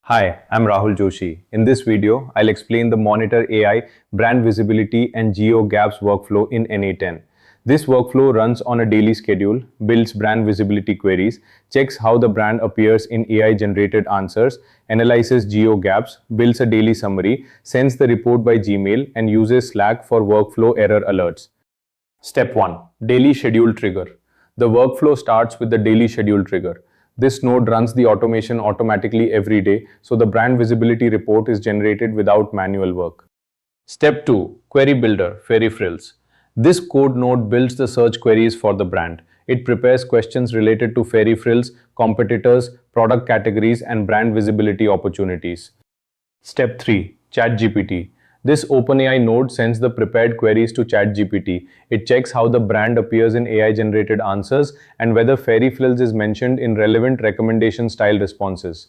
Hi, I'm Rahul Joshi. In this video, I'll explain the Monitor AI brand visibility and GEO gaps workflow in n8n. This workflow runs on a daily schedule, builds brand visibility queries, checks how the brand appears in AI-generated answers, analyzes GEO gaps, builds a daily summary, sends the report by Gmail, and uses Slack for workflow error alerts. Step 1. Daily Schedule Trigger. The workflow starts with the daily schedule trigger. This node runs the automation automatically every day, so the brand visibility report is generated without manual work. Step 2. Query Builder, Fairy Frills. This code node builds the search queries for the brand. It prepares questions related to fairy frills, competitors, product categories, and brand visibility opportunities. Step 3. ChatGPT. This OpenAI node sends the prepared queries to ChatGPT. It checks how the brand appears in AI-generated answers and whether fairy frills is mentioned in relevant recommendation-style responses.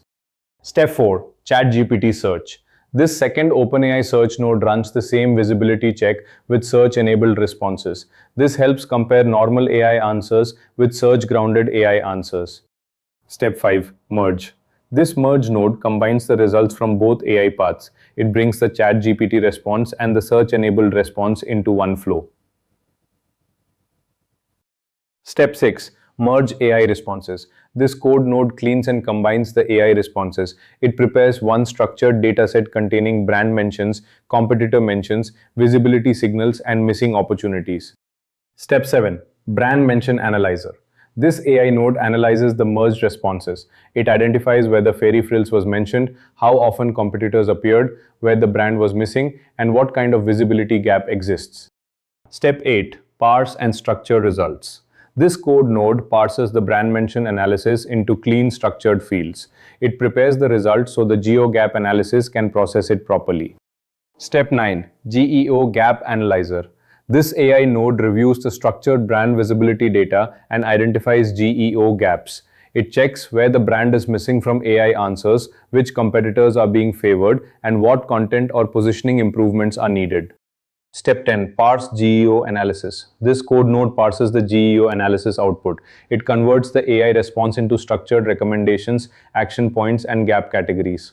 Step 4. ChatGPT Search. This second OpenAI search node runs the same visibility check with search-enabled responses. This helps compare normal AI answers with search-grounded AI answers. Step 5. Merge. This merge node combines the results from both AI paths. It brings the ChatGPT response and the search-enabled response into one flow. Step 6. Merge AI responses. This code node cleans and combines the AI responses. It prepares one structured dataset containing brand mentions, competitor mentions, visibility signals, and missing opportunities. Step 7. Brand Mention Analyzer. This AI node analyzes the merged responses. It identifies whether fairy frills was mentioned, how often competitors appeared, where the brand was missing, and what kind of visibility gap exists. Step 8. Parse and structure results. This code node parses the brand mention analysis into clean structured fields. It prepares the results so the GEO gap analysis can process it properly. Step 9. GEO Gap Analyzer. This AI node reviews the structured brand visibility data and identifies GEO gaps. It checks where the brand is missing from AI answers, which competitors are being favored, and what content or positioning improvements are needed. Step 10. Parse GEO Analysis. This code node parses the GEO analysis output. It converts the AI response into structured recommendations, action points, and gap categories.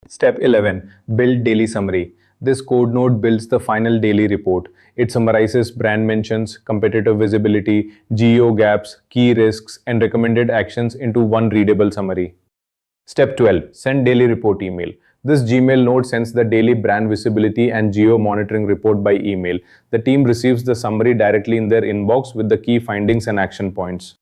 Step 11. Build Daily Summary. This code node builds the final daily report. It summarizes brand mentions, competitor visibility, GEO gaps, key risks, and recommended actions into one readable summary. Step 12. Send Daily Report Email. This Gmail node sends the daily brand visibility and GEO monitoring report by email. The team receives the summary directly in their inbox with the key findings and action points.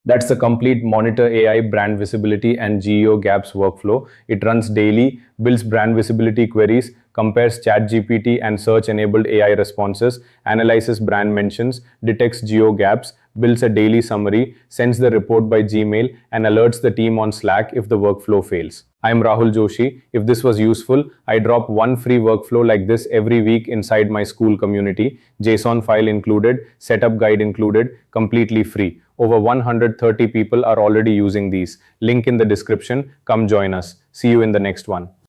That's the complete Monitor AI brand visibility and GEO gaps workflow. It runs daily, builds brand visibility queries, compares ChatGPT and search-enabled AI responses, analyzes brand mentions, detects GEO gaps, builds a daily summary, sends the report by Gmail, and alerts the team on Slack if the workflow fails. I'm Rahul Joshi. If this was useful, I drop one free workflow like this every week inside my school community. JSON file included, setup guide included, completely free. Over 130 people are already using these. Link in the description. Come join us. See you in the next one.